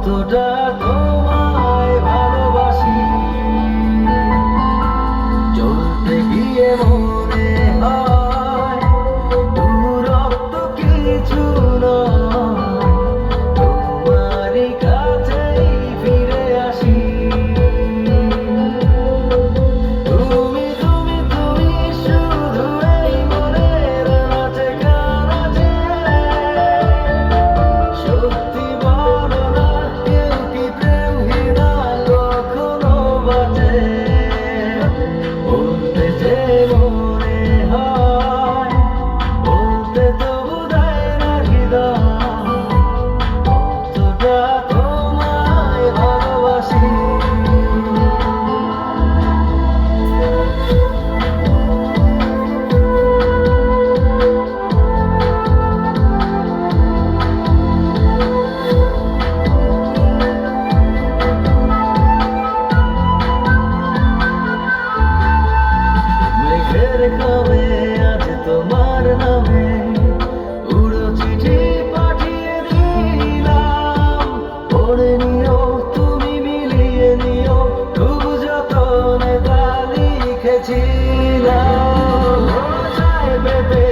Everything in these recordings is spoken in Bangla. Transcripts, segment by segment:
কতটা তোমায় ভালোবাসি, চলতে গিয়ে মনে হয় দূরত্ব কিছু নয়, তোমারই কাছেই ফিরে আসি। তুমি তুমি তুমি শুধু এই মনের নাচে গানাচে, সত্যি বলো না কেউ কি প্রেমহীনা কখনো বাঁচে? বলতে যে মনে হয় বলতে তবু দেয় না হৃদয়, কতটা তোমায় ভালোবাসি। মেঘের খামে আজ তোমার নামে উড়ো চিঠি পাঠিয়ে দিলাম, পড়ে নিও তুমি মিলিয়ে নিও, খুব যতনে তা লিখেছিলাম। ভাষায় পেতে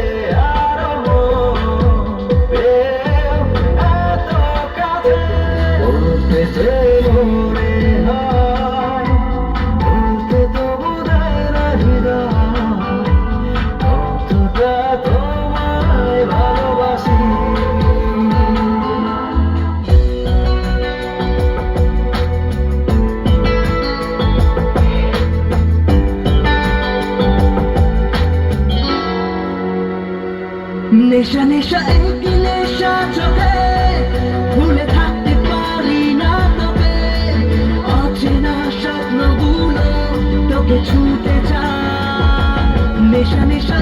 আরো মন পেয়েও এত কাছে, বলতে যে মনে হয় বলতে তবু দেয় না হৃদয়, কতটা তোমায় ভালোবাসি। নেশা নেশা একই নেশা চোখে, ভুলে থাকতে পারি না তোকে, অচেনা স্বপ্নগুলো তোকে ছুঁতে চায়। নেশা নেশা